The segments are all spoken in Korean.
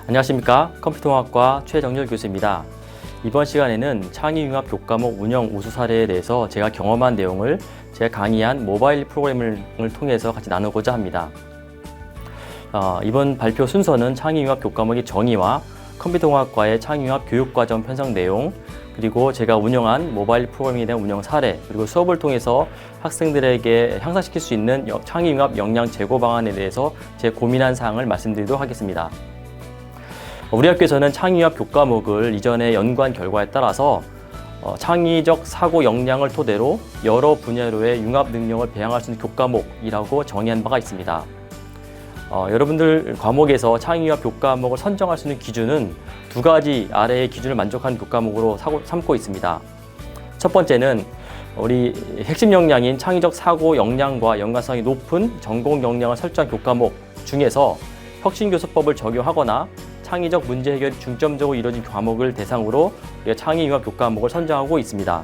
안녕하십니까. 컴퓨터공학과 최정렬 교수입니다. 이번 시간에는 창의융합 교과목 운영 우수 사례에 대해서 제가 경험한 내용을 제가 강의한 모바일 프로그래밍을 통해서 같이 나누고자 합니다. 이번 발표 순서는 창의융합 교과목의 정의와 컴퓨터공학과의 창의융합 교육과정 편성 내용, 그리고 제가 운영한 모바일 프로그래밍에 대한 운영 사례, 그리고 수업을 통해서 학생들에게 향상시킬 수 있는 창의융합 역량 제고 방안에 대해서 제 고민한 사항을 말씀드리도록 하겠습니다. 우리 학교에서는 창의융합 교과목을 이전의 연구한 결과에 따라서 창의적 사고 역량을 토대로 여러 분야로의 융합 능력을 배양할 수 있는 교과목이라고 정의한 바가 있습니다. 여러분들 과목에서 창의융합 교과목을 선정할 수 있는 기준은 두 가지 아래의 기준을 만족하는 교과목으로 삼고 있습니다. 첫 번째는 우리 핵심 역량인 창의적 사고 역량과 연관성이 높은 전공 역량을 설정한 교과목 중에서 혁신교수법을 적용하거나 창의적 문제 해결이 중점적으로 이루어진 과목을 대상으로 우리가 창의융합 교과목을 선정하고 있습니다.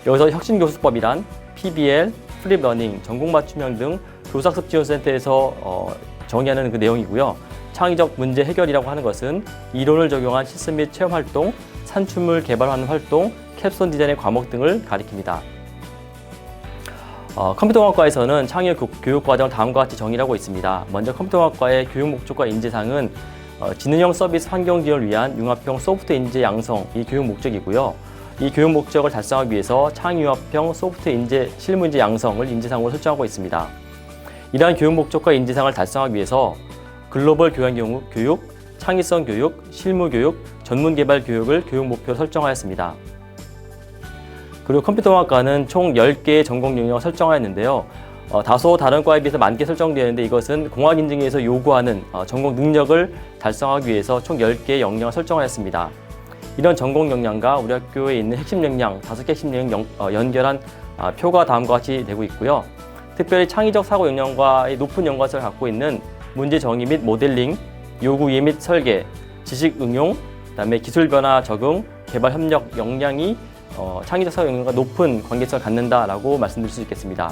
여기서 혁신교수법이란 PBL, 플립러닝, 전공맞춤형 등 교사학습지원센터에서 정의하는 그 내용이고요. 창의적 문제 해결이라고 하는 것은 이론을 적용한 실습 및 체험활동, 산출물 개발하는 활동, 캡스톤 디자인의 과목 등을 가리킵니다. 컴퓨터공학과에서는 창의융합 교육과정을 다음과 같이 정의를 하고 있습니다. 먼저 컴퓨터공학과의 교육 목적과 인재사항은 지능형 서비스 환경 지원을 위한 융합형 소프트웨어 인재 양성이 교육 목적이고요. 이 교육 목적을 달성하기 위해서 창의융합형 소프트웨어 인재 실무 인재 양성을 인재사항으로 설정하고 있습니다. 이러한 교육 목적과 인재사항을 달성하기 위해서 글로벌 교양 교육, 창의성 교육, 실무 교육, 전문 개발 교육을 교육 목표로 설정하였습니다. 그리고 컴퓨터공학과는 총 10개의 전공 영역을 설정하였는데요. 다소 다른 과에 비해서 많게 설정되어 있는데 이것은 공학인증에서 요구하는 전공 능력을 달성하기 위해서 총 10개의 역량을 설정하였습니다. 이런 전공 역량과 우리 학교에 있는 핵심 역량, 5개 핵심 역량 연결한 표가 다음과 같이 되고 있고요. 특별히 창의적 사고 역량과의 높은 연관성을 갖고 있는 문제 정의 및 모델링, 요구 이해 및 설계, 지식 응용, 그다음에 기술 변화 적응, 개발 협력 역량이 창의적 사고 역량과 높은 관계성을 갖는다라고 말씀드릴 수 있겠습니다.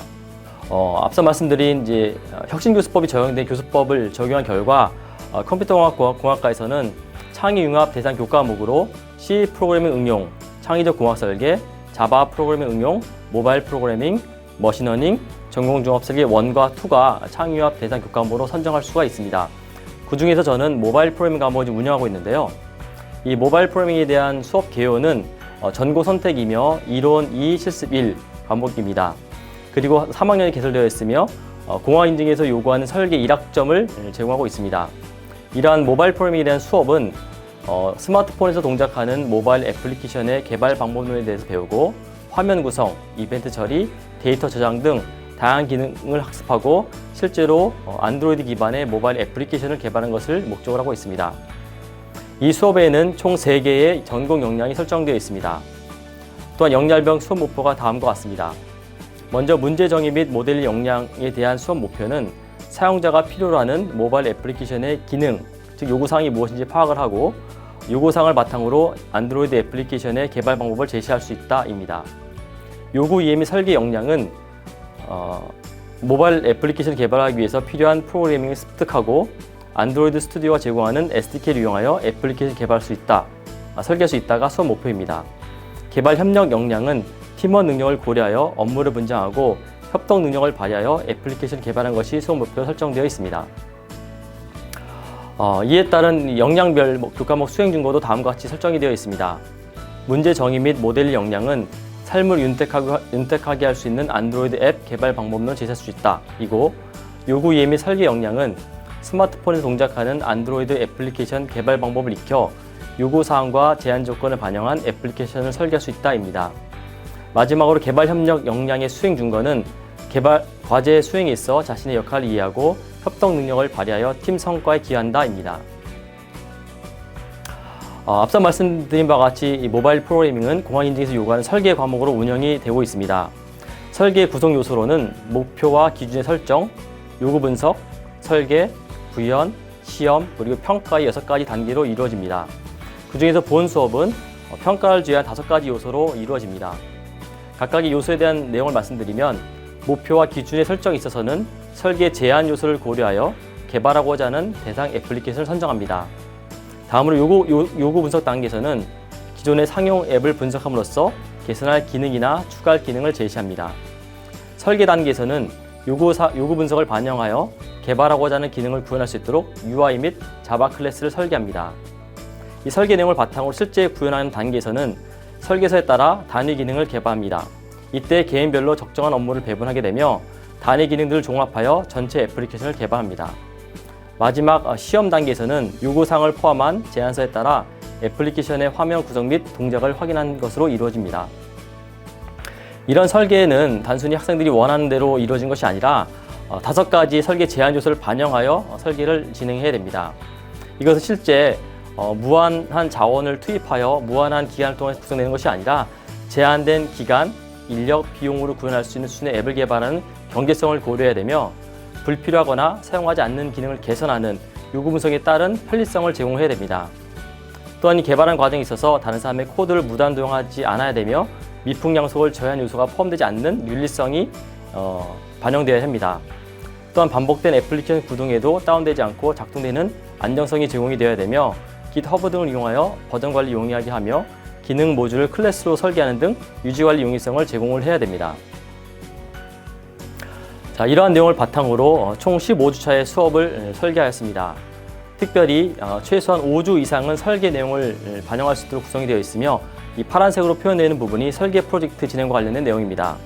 앞서 말씀드린 이제 혁신교수법이 적용된 교수법을 적용한 결과 컴퓨터공학과에서는 창의융합 대상 교과목으로 C 프로그래밍 응용, 창의적 공학 설계, 자바 프로그래밍 응용, 모바일 프로그래밍, 머신러닝, 전공종합 설계 1과 2가 창의융합 대상 교과목으로 선정할 수가 있습니다. 그 중에서 저는 모바일 프로그래밍 과목을 운영하고 있는데요. 이 모바일 프로그래밍에 대한 수업 개요는 전공 선택이며 이론 2, 실습 1 과목입니다. 그리고 3학년이 개설되어 있으며 공학인증에서 요구하는 설계 1학점을 제공하고 있습니다. 이러한 모바일 프로그래밍에 대한 수업은 스마트폰에서 동작하는 모바일 애플리케이션의 개발 방법론에 대해서 배우고 화면 구성, 이벤트 처리, 데이터 저장 등 다양한 기능을 학습하고 실제로 안드로이드 기반의 모바일 애플리케이션을 개발하는 것을 목적으로 하고 있습니다. 이 수업에는 총 3개의 전공 역량이 설정되어 있습니다. 또한 역량별 수업 목표가 다음과 같습니다. 먼저 문제 정의 및 모델링 역량에 대한 수업 목표는 사용자가 필요로 하는 모바일 애플리케이션의 기능, 즉 요구사항이 무엇인지 파악을 하고 요구사항을 바탕으로 안드로이드 애플리케이션의 개발 방법을 제시할 수 있다입니다. 요구 이해 및 설계 역량은 모바일 애플리케이션을 개발하기 위해서 필요한 프로그래밍을 습득하고 안드로이드 스튜디오가 제공하는 SDK를 이용하여 애플리케이션 개발할 수 있다, 설계할 수 있다가 수업 목표입니다. 개발 협력 역량은 팀원 능력을 고려하여 업무를 분장하고 협동 능력을 발휘하여 애플리케이션 개발한 것이 수업 목표로 설정되어 있습니다. 이에 따른 역량별 교과목 수행 준거도 다음과 같이 설정이 되어 있습니다. 문제 정의 및 모델링 역량은 삶을 윤택하게 할 수 있는 안드로이드 앱 개발 방법론을 제시할 수 있다. 이고 요구 이해 및 설계 역량은 스마트폰에서 동작하는 안드로이드 애플리케이션 개발 방법을 익혀 요구사항과 제한 조건을 반영한 애플리케이션을 설계할 수 있다입니다. 마지막으로 개발 협력 역량의 수행 준거는 개발 과제 수행에 있어 자신의 역할을 이해하고 협동 능력을 발휘하여 팀 성과에 기여한다입니다. 앞서 말씀드린 바와 같이 이 모바일 프로그래밍은 공학인증에서 요구하는 설계 과목으로 운영이 되고 있습니다. 설계 구성 요소로는 목표와 기준의 설정, 요구 분석, 설계, 구현, 시험, 그리고 평가의 6가지 단계로 이루어집니다. 그 중에서 본 수업은 평가를 제외한 5가지 요소로 이루어집니다. 각각의 요소에 대한 내용을 말씀드리면 목표와 기준의 설정에 있어서는 설계 제한 요소를 고려하여 개발하고자 하는 대상 애플리케이션을 선정합니다. 다음으로 요구 분석 단계에서는 기존의 상용 앱을 분석함으로써 개선할 기능이나 추가할 기능을 제시합니다. 설계 단계에서는 요구 분석을 반영하여 개발하고자 하는 기능을 구현할 수 있도록 UI 및 자바 클래스를 설계합니다. 이 설계 내용을 바탕으로 실제 구현하는 단계에서는 설계서에 따라 단위 기능을 개발합니다. 이때 개인별로 적정한 업무를 배분하게 되며 단위 기능들을 종합하여 전체 애플리케이션을 개발합니다. 마지막 시험 단계에서는 요구사항을 포함한 제안서에 따라 애플리케이션의 화면 구성 및 동작을 확인한 것으로 이루어집니다. 이런 설계는 단순히 학생들이 원하는 대로 이루어진 것이 아니라 5가지 설계 제한 요소를 반영하여 설계를 진행해야 됩니다. 이것은 실제 무한한 자원을 투입하여 무한한 기간을 통해 구성되는 것이 아니라 제한된 기간, 인력, 비용으로 구현할 수 있는 수준의 앱을 개발하는 경제성을 고려해야 되며 불필요하거나 사용하지 않는 기능을 개선하는 요구 분석에 따른 편리성을 제공해야 됩니다. 또한 이 개발하는 과정에 있어서 다른 사람의 코드를 무단 도용하지 않아야 되며 미풍양속을 저해한 요소가 포함되지 않는 윤리성이 반영되어야 합니다. 또한 반복된 애플리케이션 구동에도 다운되지 않고 작동되는 안정성이 제공이 되어야 되며 GitHub 등을 이용하여 버전 관리 용이하게 하며 기능 모듈을 클래스로 설계하는 등 유지 관리 용이성을 제공을 해야 됩니다. 자, 이러한 내용을 바탕으로 총 15주차의 수업을 설계하였습니다. 특별히 최소한 5주 이상은 설계 내용을 반영할 수 있도록 구성이 되어 있으며 이 파란색으로 표현되는 부분이 설계 프로젝트 진행과 관련된 내용입니다.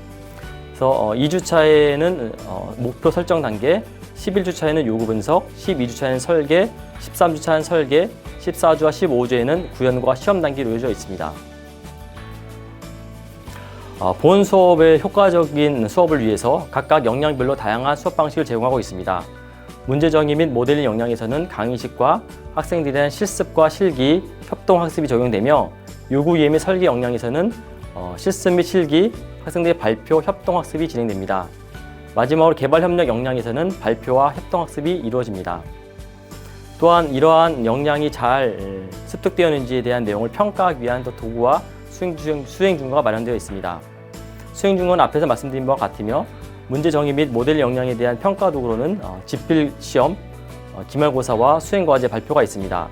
그래서 2주차에는 목표 설정 단계, 11주차에는 요구 분석, 12주차에는 설계, 13주차는 설계, 14주와 15주에는 구현과 시험 단계로 이루어져 있습니다. 본 수업의 효과적인 수업을 위해서 각각 역량별로 다양한 수업 방식을 제공하고 있습니다. 문제 정의 및 모델링 역량에서는 강의식과 학생들에 대한 실습과 실기, 협동 학습이 적용되며 요구 이해 및 설계 역량에서는 실습 및 실기, 학생들의 발표, 협동 학습이 진행됩니다. 마지막으로 개발 협력 역량에서는 발표와 협동 학습이 이루어집니다. 또한 이러한 역량이 잘 습득되었는지에 대한 내용을 평가하기 위한 도구와 수행 준거가 마련되어 있습니다. 수행 준거는 앞에서 말씀드린 바와 같으며 문제 정의 및 모델 역량에 대한 평가 도구로는 지필 시험, 기말고사와 수행과제 발표가 있습니다.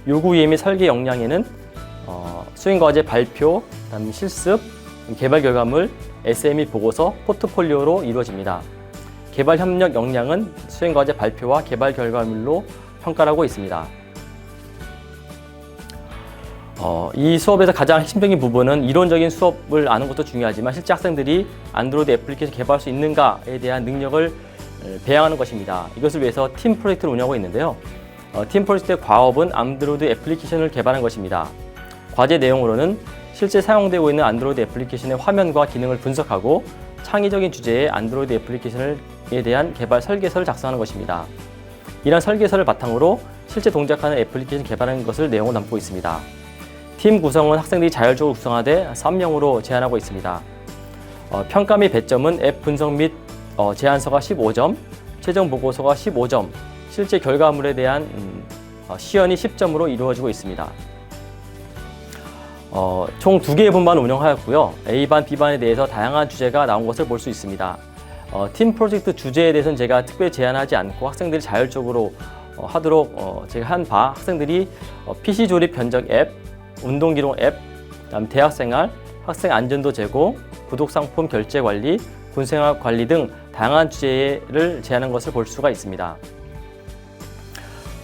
요구 이해 및 설계 역량에는 수행과제 발표, 그다음 실습, 개발 결과물, 에세이 및 보고서, 포트폴리오로 이루어집니다. 개발 협력 역량은 수행과제 발표와 개발 결과물로 평가를 하고 있습니다. 이 수업에서 가장 핵심적인 부분은 이론적인 수업을 아는 것도 중요하지만 실제 학생들이 안드로이드 애플리케이션 개발할 수 있는가에 대한 능력을 배양하는 것입니다. 이것을 위해서 팀 프로젝트를 운영하고 있는데요. 팀 프로젝트의 과업은 안드로이드 애플리케이션을 개발하는 것입니다. 과제 내용으로는 실제 사용되고 있는 안드로이드 애플리케이션의 화면과 기능을 분석하고 창의적인 주제의 안드로이드 애플리케이션에 대한 개발 설계서를 작성하는 것입니다. 이러한 설계서를 바탕으로 실제 동작하는 애플리케이션 개발하는 것을 내용으로 담고 있습니다. 팀 구성은 학생들이 자율적으로 구성하되 3명으로 제한하고 있습니다. 평가 및 배점은 앱 분석 및 제안서가 15점, 최종 보고서가 15점, 실제 결과물에 대한 시연이 10점으로 이루어지고 있습니다. 총 2개의 분반을 운영하였고요. A반, B반에 대해서 다양한 주제가 나온 것을 볼 수 있습니다. 팀 프로젝트 주제에 대해서는 제가 특별히 제한하지 않고 학생들이 자율적으로 하도록 제가 한 바 학생들이 PC 조립 견적 앱, 운동기록 앱, 그다음 대학생활, 학생 안전도 제고, 구독상품 결제 관리, 군생활 관리 등 다양한 주제를 제안한 것을 볼 수가 있습니다.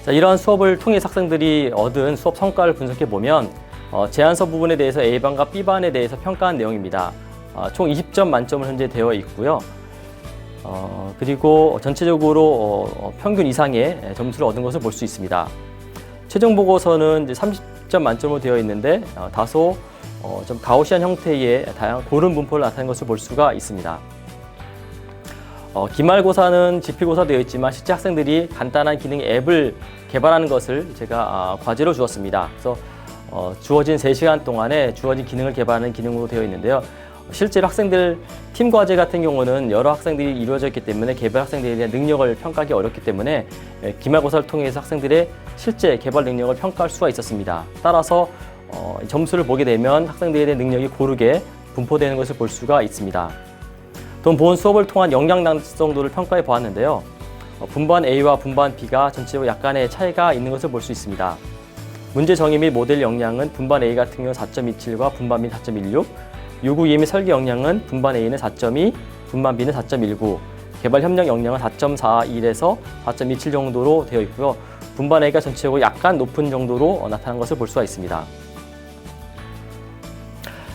자, 이러한 수업을 통해 학생들이 얻은 수업 성과를 분석해 보면 제안서 부분에 대해서 A반과 B반에 대해서 평가한 내용입니다. 총 20점 만점을 현재 되어 있고요. 그리고 전체적으로 평균 이상의 점수를 얻은 것을 볼 수 있습니다. 최종 보고서는 이제 30점 만점으로 되어 있는데 다소 좀 가우시안 형태의 다양한 고른 분포를 나타낸 것을 볼 수가 있습니다. 기말고사는 지필고사 되어 있지만 실제 학생들이 간단한 기능의 앱을 개발하는 것을 제가 과제로 주었습니다. 그래서 주어진 3시간 동안에 주어진 기능을 개발하는 기능으로 되어 있는데요. 실제로 학생들 팀 과제 같은 경우는 여러 학생들이 이루어져 있기 때문에 개발 학생들에 대한 능력을 평가하기 어렵기 때문에 기말고사를 통해서 학생들의 실제 개발 능력을 평가할 수가 있었습니다. 따라서 점수를 보게 되면 학생들에 대한 능력이 고르게 분포되는 것을 볼 수가 있습니다. 또 본 수업을 통한 역량 난성도를 평가해 보았는데요. 분반 A와 분반 B가 전체적으로 약간의 차이가 있는 것을 볼 수 있습니다. 문제 정의 및 모델 역량은 분반 A 같은 경우 4.27과 분반 B 4.16, 요구 이해 및 설계 역량은 분반 A는 4.2, 분반 B는 4.19, 개발 협력 역량은 4.41에서 4.27 정도로 되어 있고요. 분반 A가 전체적으로 약간 높은 정도로 나타난 것을 볼 수가 있습니다.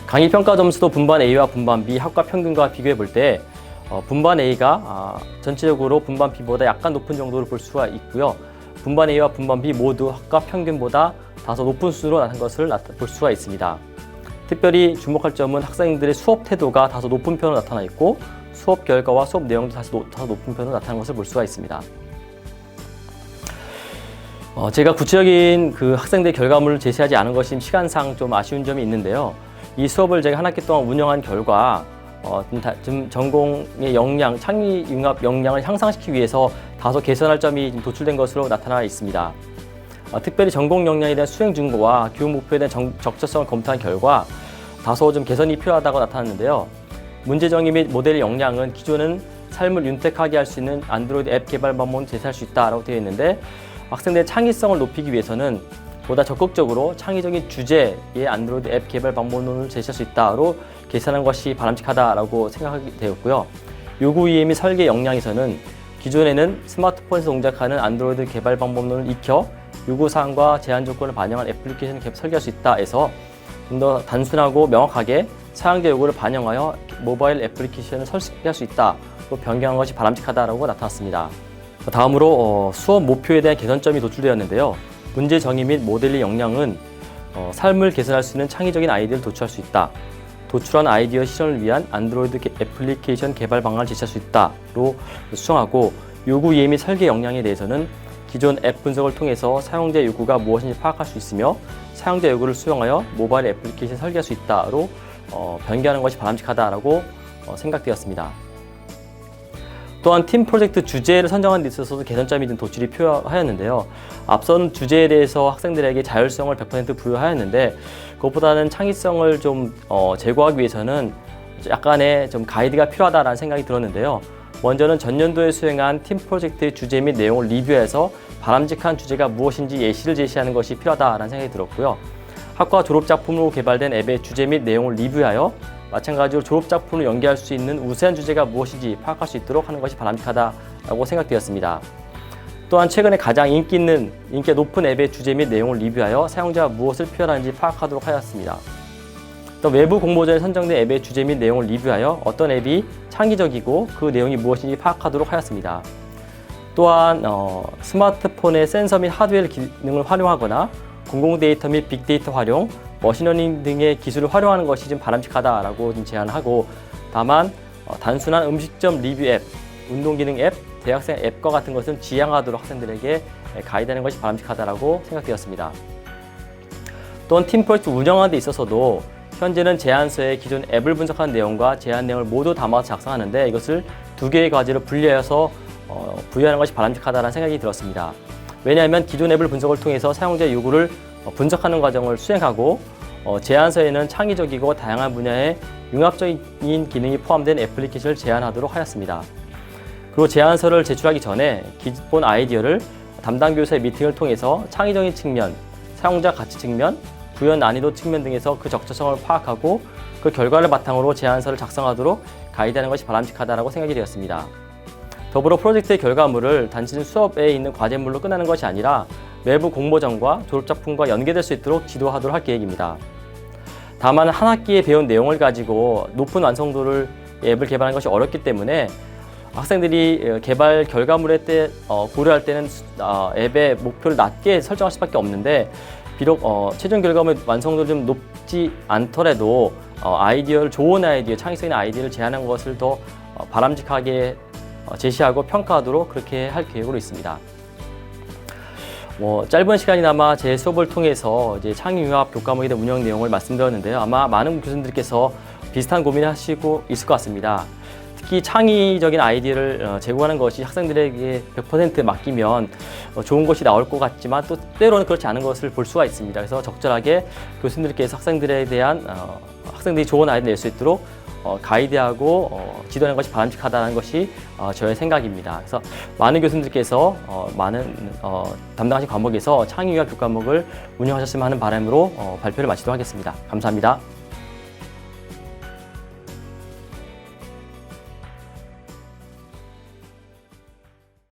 강의 평가 점수도 분반 A와 분반 B 학과 평균과 비교해 볼 때 분반 A가 전체적으로 분반 B보다 약간 높은 정도를 볼 수가 있고요. 분반 A와 분반 B 모두 학과 평균보다 다소 높은 수준으로 나타난 것을 볼 수가 있습니다. 특별히 주목할 점은 학생들의 수업 태도가 다소 높은 편으로 나타나 있고 수업 결과와 수업 내용도 다소 높은 편으로 나타난 것을 볼 수가 있습니다. 제가 구체적인 그 학생들의 결과물을 제시하지 않은 것이 시간상 좀 아쉬운 점이 있는데요. 이 수업을 제가 한 학기 동안 운영한 결과 좀 전공의 역량, 창의융합 역량을 향상시키기 위해서 다소 개선할 점이 도출된 것으로 나타나 있습니다. 특별히 전공 역량에 대한 수행 증거와 교육 목표에 대한 적절성을 검토한 결과 다소 좀 개선이 필요하다고 나타났는데요. 문제 정의 및 모델 역량은 기존은 삶을 윤택하게 할 수 있는 안드로이드 앱 개발 방법을 제시할 수 있다고 되어 있는데 학생들의 창의성을 높이기 위해서는 보다 적극적으로 창의적인 주제의 안드로이드 앱 개발 방법론을 제시할 수 있다로 개선한 것이 바람직하다라고 생각하게 되었고요. 요구 이해 및 설계 역량에서는 기존에는 스마트폰에서 동작하는 안드로이드 개발 방법론을 익혀 요구사항과 제한 조건을 반영한 애플리케이션을 설계할 수 있다 해서 좀 더 단순하고 명확하게 사용자 요구를 반영하여 모바일 애플리케이션을 설계할 수 있다로 변경한 것이 바람직하다고 나타났습니다. 다음으로 수업 목표에 대한 개선점이 도출되었는데요. 문제 정의 및 모델링 역량은 삶을 개선할 수 있는 창의적인 아이디어를 도출할 수 있다. 도출한 아이디어 실현을 위한 안드로이드 애플리케이션 개발 방안을 제시할 수 있다로 수정하고 요구 이해 및 설계 역량에 대해서는 기존 앱 분석을 통해서 사용자 요구가 무엇인지 파악할 수 있으며 사용자 요구를 수용하여 모바일 애플리케이션 설계할 수 있다로 변경하는 것이 바람직하다라고 생각되었습니다. 또한 팀 프로젝트 주제를 선정하는 데 있어서도 개선점이 좀 도출이 필요하였는데요. 앞선 주제에 대해서 학생들에게 자율성을 100% 부여하였는데 그것보다는 창의성을 좀 제고하기 위해서는 약간의 좀 가이드가 필요하다라는 생각이 들었는데요. 먼저는 전년도에 수행한 팀 프로젝트의 주제 및 내용을 리뷰해서 바람직한 주제가 무엇인지 예시를 제시하는 것이 필요하다라는 생각이 들었고요. 학과 졸업작품으로 개발된 앱의 주제 및 내용을 리뷰하여 마찬가지로 졸업작품을 연계할 수 있는 우세한 주제가 무엇인지 파악할 수 있도록 하는 것이 바람직하다고 생각되었습니다. 또한 최근에 가장 인기가 높은 앱의 주제 및 내용을 리뷰하여 사용자가 무엇을 표현하는지 파악하도록 하였습니다. 또 외부 공모전에 선정된 앱의 주제 및 내용을 리뷰하여 어떤 앱이 창의적이고 그 내용이 무엇인지 파악하도록 하였습니다. 또한 스마트폰의 센서 및 하드웨어 기능을 활용하거나 공공데이터 및 빅데이터 활용, 머신러닝 등의 기술을 활용하는 것이 좀 바람직하다라고 좀 제안하고 다만 단순한 음식점 리뷰 앱, 운동기능 앱, 대학생 앱과 같은 것은 지양하도록 학생들에게 가이드하는 것이 바람직하다라고 생각되었습니다. 또한 팀 프로젝트 운영하는 데 있어서도 현재는 제안서에 기존 앱을 분석하는 내용과 제안 내용을 모두 담아서 작성하는데 이것을 두 개의 과제로 분리해서 부여하는 것이 바람직하다는 생각이 들었습니다. 왜냐하면 기존 앱을 분석을 통해서 사용자 요구를 분석하는 과정을 수행하고 제안서에는 창의적이고 다양한 분야의 융합적인 기능이 포함된 애플리케이션을 제안하도록 하였습니다. 그리고 제안서를 제출하기 전에 기본 아이디어를 담당 교사의 미팅을 통해서 창의적인 측면, 사용자 가치 측면, 구현 난이도 측면 등에서 그 적절성을 파악하고 그 결과를 바탕으로 제안서를 작성하도록 가이드하는 것이 바람직하다고 생각이 되었습니다. 더불어 프로젝트의 결과물을 단지 수업에 있는 과제물로 끝나는 것이 아니라 외부 공모전과 졸업작품과 연계될 수 있도록 지도하도록 할 계획입니다. 다만 한 학기에 배운 내용을 가지고 높은 완성도를 앱을 개발하는 것이 어렵기 때문에 학생들이 개발 결과물에 고려할 때는 앱의 목표를 낮게 설정할 수밖에 없는데 비록 최종 결과물 완성도가 좀 높지 않더라도 좋은 아이디어, 창의적인 아이디어를 제안한 것을 더 바람직하게 제시하고 평가하도록 그렇게 할 계획으로 있습니다. 짧은 시간이나마 제 수업을 통해서 이제 창의융합 교과목에 대한 운영 내용을 말씀드렸는데요. 아마 많은 교수님들께서 비슷한 고민을 하시고 있을 것 같습니다. 특히 창의적인 아이디어를 제공하는 것이 학생들에게 100% 맡기면 좋은 것이 나올 것 같지만 또 때로는 그렇지 않은 것을 볼 수가 있습니다. 그래서 적절하게 교수님들께서 학생들에 대한 학생들이 좋은 아이디어 낼 수 있도록 가이드하고 지도하는 것이 바람직하다는 것이 저의 생각입니다. 그래서 많은 교수님들께서 많은 담당하신 과목에서 창의융합 교과목을 운영하셨으면 하는 바람으로 발표를 마치도록 하겠습니다. 감사합니다.